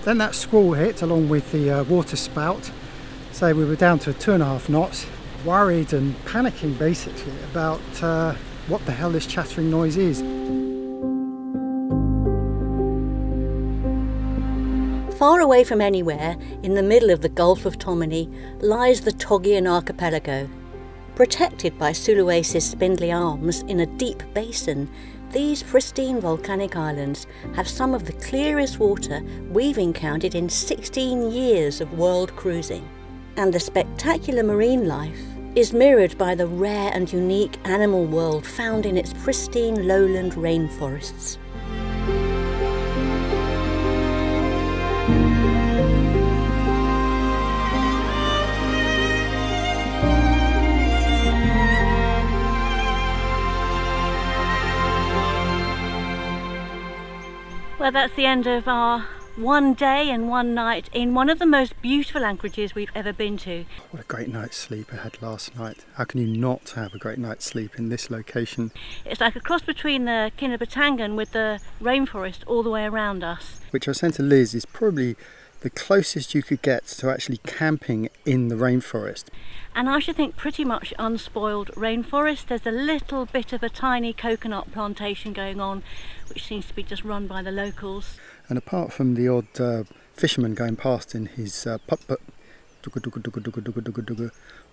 Then that squall hit along with the waterspout, so we were down to 2.5 knots, worried and panicking basically about what the hell this chattering noise is. Far away from anywhere, in the middle of the Gulf of Tomini, lies the Togean Archipelago. Protected by Sulawesi's spindly arms in a deep basin, these pristine volcanic islands have some of the clearest water we've encountered in 16 years of world cruising. And the spectacular marine life is mirrored by the rare and unique animal world found in its pristine lowland rainforests. Well, that's the end of our one day and one night in one of the most beautiful anchorages we've ever been to. What a great night's sleep I had last night. How can you not have a great night's sleep in this location? It's like a cross between the Kinabatangan with the rainforest all the way around us. Which I was saying to Liz is probably the closest you could get to actually camping in the rainforest. And I should think pretty much unspoiled rainforest. There's a little bit of a tiny coconut plantation going on, which seems to be just run by the locals. And apart from the odd fisherman going past in his putt-putt,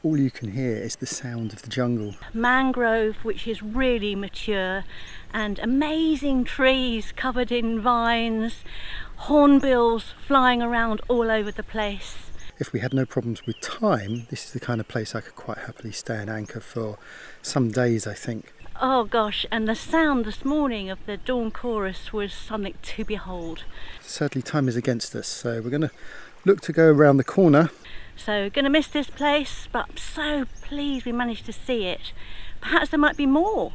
all you can hear is the sound of the jungle. Mangrove, which is really mature, and amazing trees covered in vines, hornbills flying around all over the place. If we had no problems with time, this is the kind of place I could quite happily stay and anchor for some days, I think. Oh gosh, and the sound this morning of the dawn chorus was something to behold. Certainly time is against us, so we're going to look to go around the corner. So going to miss this place, but I'm so pleased we managed to see it. Perhaps there might be more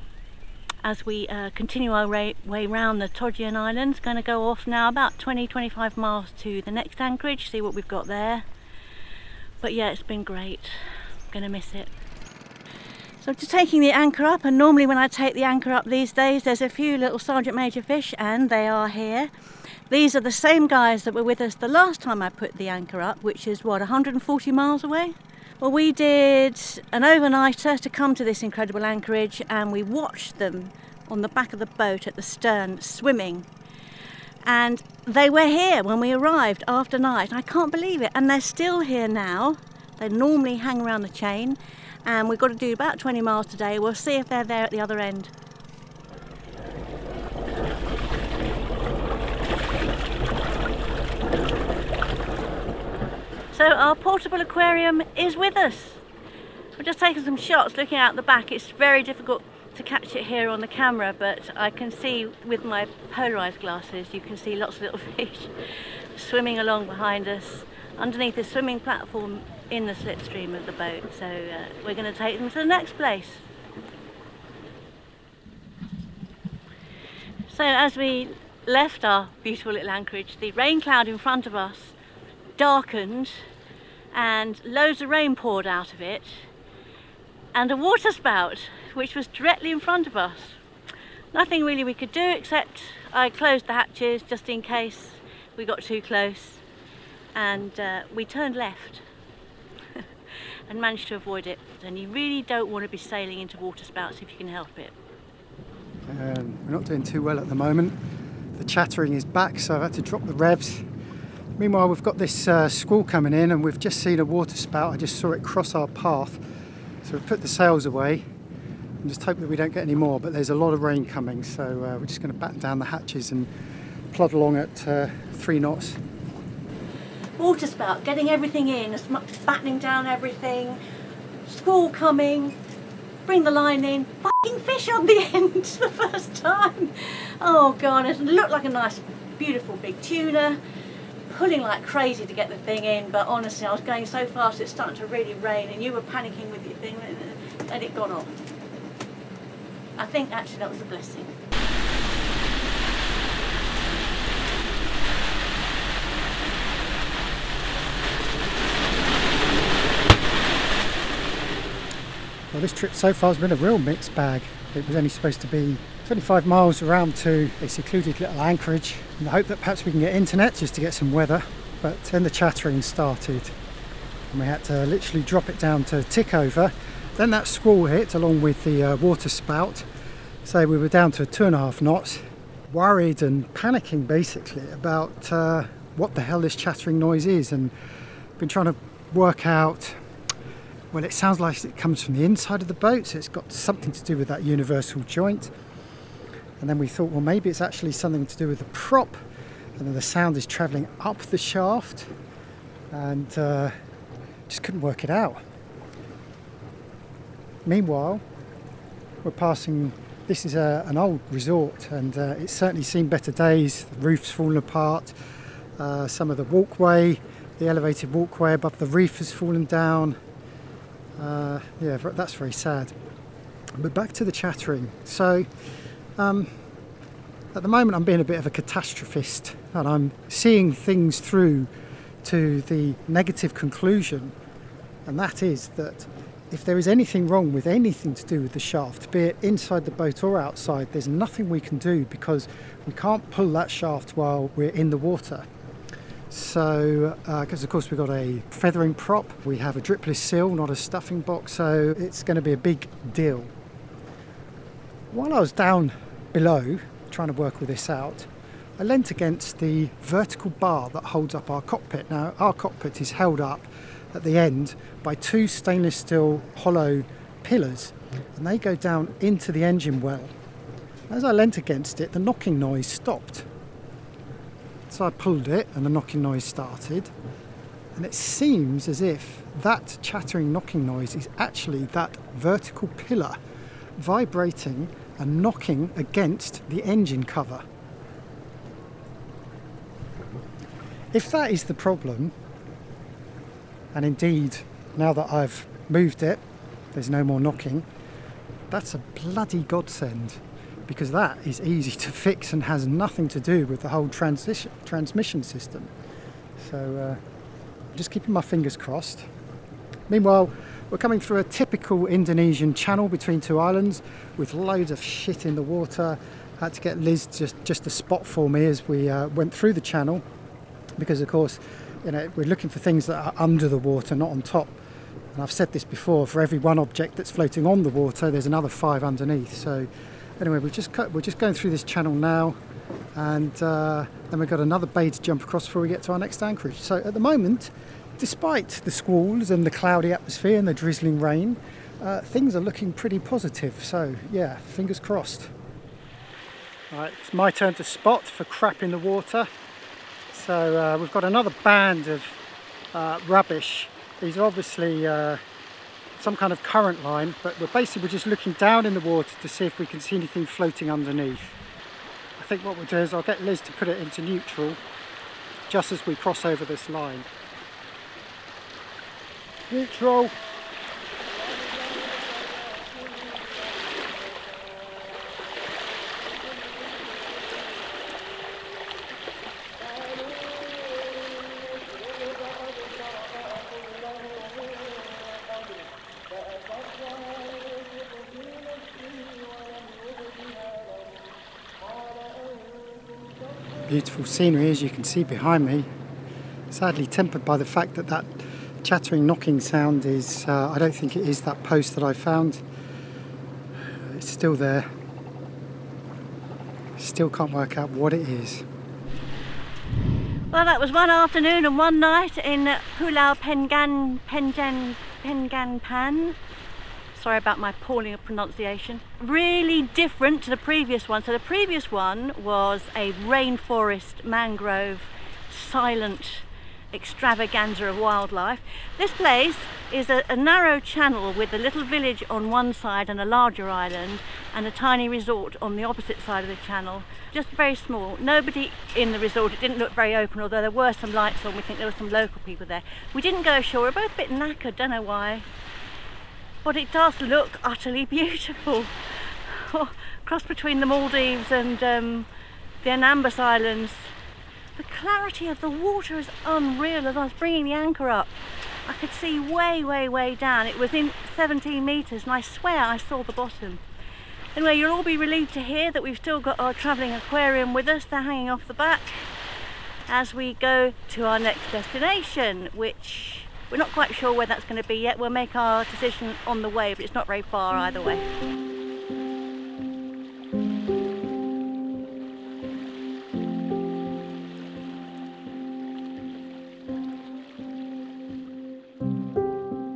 as we continue our way round the Togean Islands. Going to go off now about 20-25 miles to the next anchorage, see what we've got there. But yeah, it's been great. I'm going to miss it. So I'm just taking the anchor up, and normally when I take the anchor up these days there's a few little Sergeant Major fish, and they are here. These are the same guys that were with us the last time I put the anchor up, which is what, 140 miles away? Well, we did an overnighter to come to this incredible anchorage, and we watched them on the back of the boat at the stern swimming. And they were here when we arrived after night. I can't believe it, and they're still here now. They normally hang around the chain, and we've got to do about 20 miles today. We'll see if they're there at the other end. So our portable aquarium is with us. We're just taking some shots looking out the back. It's very difficult to catch it here on the camera, but I can see with my polarized glasses, you can see lots of little fish swimming along behind us underneath the swimming platform in the slipstream of the boat. So we're going to take them to the next place. So as we left our beautiful little anchorage, the rain cloud in front of us darkened and loads of rain poured out of it, and a waterspout which was directly in front of us. Nothing really we could do except I closed the hatches just in case we got too close, and we turned left and managed to avoid it. And you really don't want to be sailing into waterspouts if you can help it. We're not doing too well at the moment. The chattering is back, so I've had to drop the revs. Meanwhile, we've got this squall coming in, and we've just seen a waterspout. I just saw it cross our path, so we've put the sails away and just hope that we don't get any more. But there's a lot of rain coming, so we're just going to batten down the hatches and plod along at 3 knots. Waterspout, getting everything in, battening down everything, squall coming, bring the line in, fucking fish on the end for the first time. Oh god, it looked like a nice beautiful big tuna, pulling like crazy to get the thing in, but honestly I was going so fast it's starting to really rain, and you were panicking with your thing and it got off. I think actually that was a blessing. Well, this trip so far has been a real mixed bag. It was only supposed to be 25 miles around to a secluded little anchorage in the hope that perhaps we can get internet just to get some weather. But then the chattering started and we had to literally drop it down to tick over. Then that squall hit along with the waterspout. So we were down to 2.5 knots, worried and panicking basically about what the hell this chattering noise is, and been trying to work out, well, it sounds like it comes from the inside of the boat, so it's got something to do with that universal joint. And then we thought, well, maybe it's actually something to do with the prop, and then the sound is travelling up the shaft, and just couldn't work it out. Meanwhile, we're passing, this is an old resort, and it's certainly seen better days. The roof's fallen apart, some of the walkway, the elevated walkway above the reef has fallen down. Yeah, that's very sad. But back to the chattering. So at the moment I'm being a bit of a catastrophist, and I'm seeing things through to the negative conclusion, and that is that if there is anything wrong with anything to do with the shaft, be it inside the boat or outside, there's nothing we can do because we can't pull that shaft while we're in the water. So, because of course we've got a feathering prop, we have a dripless sill, not a stuffing box, so it's going to be a big deal. While I was down below trying to work with this out, I leant against the vertical bar that holds up our cockpit. Now, our cockpit is held up at the end by 2 stainless steel hollow pillars, and they go down into the engine well. As I leant against it, the knocking noise stopped. So I pulled it and the knocking noise started, and it seems as if that chattering knocking noise is actually that vertical pillar vibrating and knocking against the engine cover. If that is the problem, and indeed now that I've moved it there's no more knocking, that's a bloody godsend, because that is easy to fix and has nothing to do with the whole transmission system. So just keeping my fingers crossed. Meanwhile, we're coming through a typical Indonesian channel between 2 islands with loads of shit in the water. I had to get Liz just to spot for me as we went through the channel, because of course, you know, we're looking for things that are under the water, not on top. And I've said this before, for every one object that's floating on the water, there's another 5 underneath. So anyway, we're just going through this channel now, and then we've got another bay to jump across before we get to our next anchorage. So at the moment, despite the squalls and the cloudy atmosphere and the drizzling rain, things are looking pretty positive. So yeah, fingers crossed. All right, it's my turn to spot for crap in the water. So we've got another band of rubbish. These are obviously some kind of current line, but we're just looking down in the water to see if we can see anything floating underneath. I think what we'll do is I'll get Liz to put it into neutral just as we cross over this line. Neutral. Beautiful scenery, as you can see behind me, sadly tempered by the fact that that chattering knocking sound is, I don't think it is that post that I found. It's still there. Still can't work out what it is. Well, that was one afternoon and one night in Pulau Penganpan. Sorry about my appalling pronunciation. Really different to the previous one. So the previous one was a rainforest, mangrove, silent extravaganza of wildlife. This place is a narrow channel with a little village on one side and a larger island, and a tiny resort on the opposite side of the channel. Just very small. Nobody in the resort. It didn't look very open, although there were some lights on. We think there were some local people there. We didn't go ashore. We're both a bit knackered, don't know why. But it does look utterly beautiful. Cross between the Maldives and the Anambas Islands. The clarity of the water is unreal. As I was bringing the anchor up, I could see way, way, way down. It was in 17 metres, and I swear I saw the bottom. Anyway, you'll all be relieved to hear that we've still got our travelling aquarium with us. They're hanging off the back as we go to our next destination, which we're not quite sure where that's going to be yet. We'll make our decision on the way, but it's not very far either way.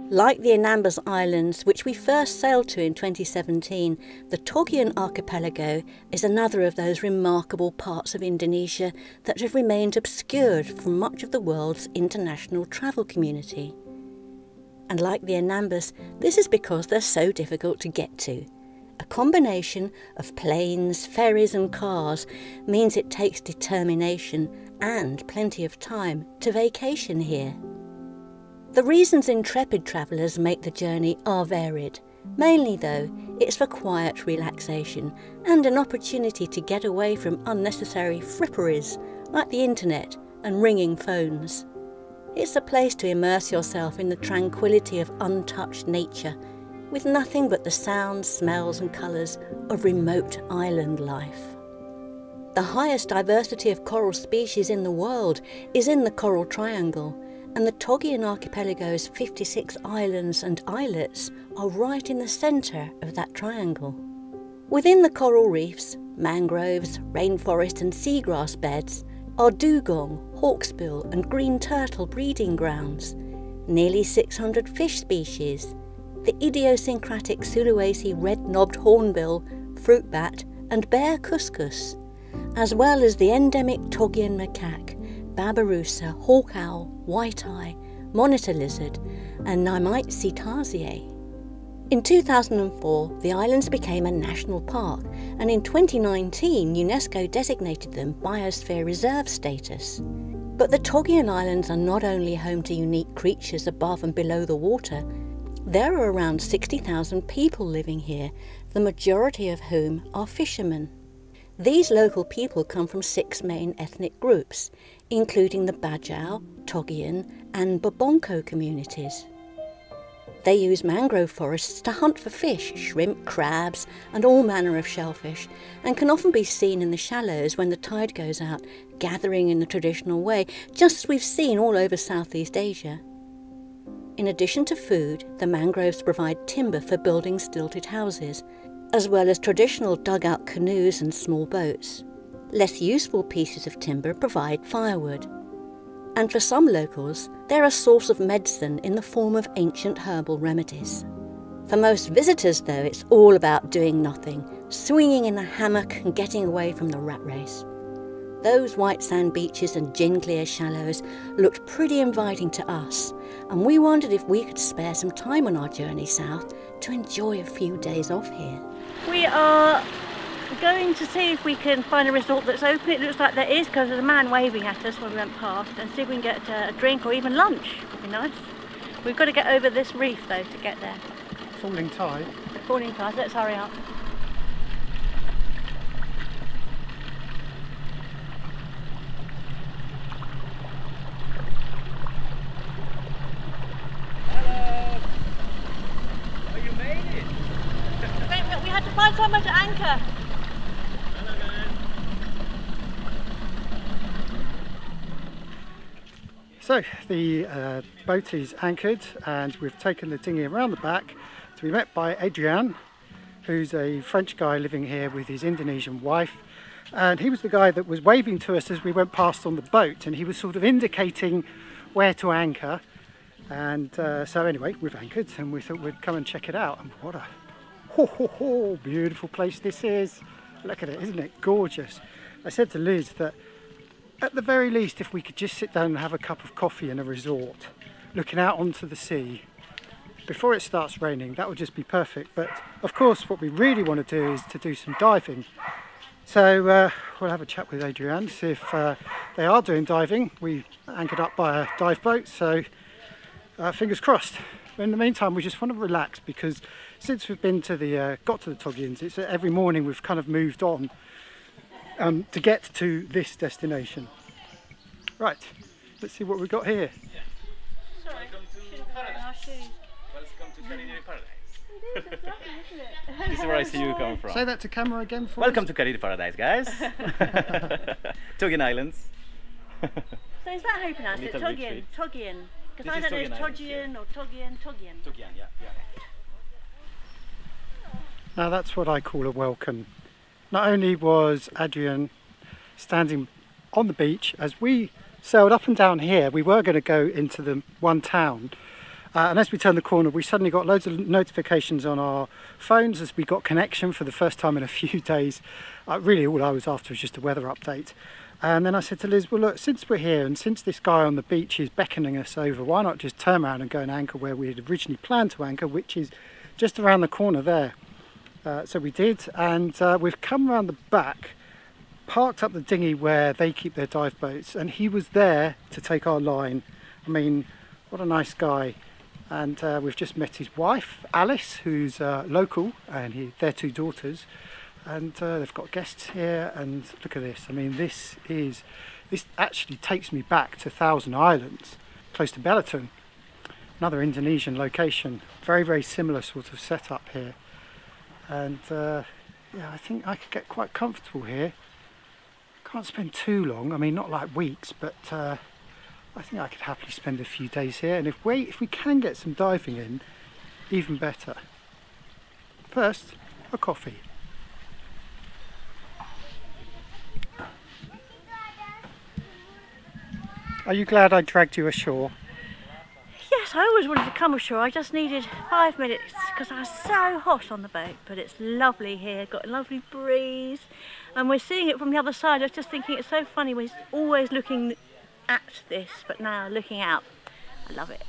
Like the Anambas Islands, which we first sailed to in 2017, the Togean Archipelago is another of those remarkable parts of Indonesia that have remained obscured from much of the world's international travel community. And like the Anambas, this is because they're so difficult to get to. A combination of planes, ferries and cars means it takes determination and plenty of time to vacation here. The reasons intrepid travellers make the journey are varied. Mainly though, it's for quiet relaxation and an opportunity to get away from unnecessary fripperies like the internet and ringing phones. It's a place to immerse yourself in the tranquility of untouched nature, with nothing but the sounds, smells and colours of remote island life. The highest diversity of coral species in the world is in the Coral Triangle, and the Togean Archipelago's 56 islands and islets are right in the centre of that triangle. Within the coral reefs, mangroves, rainforest and seagrass beds are dugong, hawksbill and green turtle breeding grounds, nearly 600 fish species, the idiosyncratic Sulawesi red-knobbed hornbill, fruit bat and bear cuscus, as well as the endemic Togean macaque, babirusa, hawk owl, white-eye, monitor lizard and Naimite-Cetacea. In 2004, the islands became a national park, and in 2019 UNESCO designated them Biosphere Reserve status. But the Togean Islands are not only home to unique creatures above and below the water, there are around 60,000 people living here, the majority of whom are fishermen. These local people come from 6 main ethnic groups, including the Bajau, Togean and Bobonko communities. They use mangrove forests to hunt for fish, shrimp, crabs and all manner of shellfish, and can often be seen in the shallows when the tide goes out, gathering in the traditional way, just as we've seen all over Southeast Asia. In addition to food, the mangroves provide timber for building stilted houses, as well as traditional dugout canoes and small boats. Less useful pieces of timber provide firewood. And for some locals, they're a source of medicine in the form of ancient herbal remedies. For most visitors, though, it's all about doing nothing, swinging in a hammock and getting away from the rat race. Those white sand beaches and gin-clear shallows looked pretty inviting to us, and we wondered if we could spare some time on our journey south to enjoy a few days off here. We are going to see if we can find a resort that's open. It looks like there is, because there's a man waving at us when we went past, and see if we can get a drink or even lunch. Would be nice. We've got to get over this reef though to get there. Falling tide. Falling tide, let's hurry up. Find somewhere to anchor. So the boat is anchored and we've taken the dinghy around the back to be met by Adrian, who's a French guy living here with his Indonesian wife, and he was the guy that was waving to us as we went past on the boat, and he was sort of indicating where to anchor. And so anyway, we've anchored and we thought we'd come and check it out, and what a beautiful place this is. Look at it, isn't it gorgeous? I said to Liz that at the very least, if we could just sit down and have a cup of coffee in a resort looking out onto the sea before it starts raining, that would just be perfect. But of course what we really want to do is to do some diving, so we'll have a chat with Adrian, see if they are doing diving. We anchored up by a dive boat, so fingers crossed. But in the meantime, we just want to relax, because since we've been to the got to the Togeans, it's every morning we've kind of moved on to get to this destination. Right, let's see what we've got here. Sorry, Welcome to paradise. Welcome to Kadidiri paradise. It is, it's lovely, isn't it? This is where I see you coming from. Say that to camera again for Welcome us. to Kadidiri Paradise, guys. Togean Islands. So is that how you pronounce it? Little Togean? retreat. Togean? Because This I is don't know if it's Togean Islands, Togean or Togean. Togean, yeah. Now that's what I call a welcome. Not only was Adrian standing on the beach as we sailed up and down here, we were going to go into the one town. And as we turned the corner, we suddenly got loads of notifications on our phones as we got connection for the first time in a few days. Really all I was after was just a weather update. And then I said to Liz, well look, since we're here and since this guy on the beach is beckoning us over, why not just turn around and go and anchor where we had originally planned to anchor, which is just around the corner there. So we did, and we've come around the back, parked up the dinghy where they keep their dive boats, and he was there to take our line. I mean, what a nice guy. And we've just met his wife, Alice, who's local, and their two daughters. And they've got guests here, and look at this. I mean, this actually takes me back to Thousand Islands, close to Belitung, another Indonesian location. Very, very similar sort of setup here. And yeah, I think I could get quite comfortable here. Can't spend too long, I mean not like weeks, but I think I could happily spend a few days here, and if we can get some diving in, even better. First, a coffee. Are you glad I dragged you ashore? Yes, I always wanted to come ashore. I just needed 5 minutes because I was so hot on the boat. But it's lovely here, got a lovely breeze. And we're seeing it from the other side. I was just thinking it's so funny, we're always looking at this, but now looking out. I love it.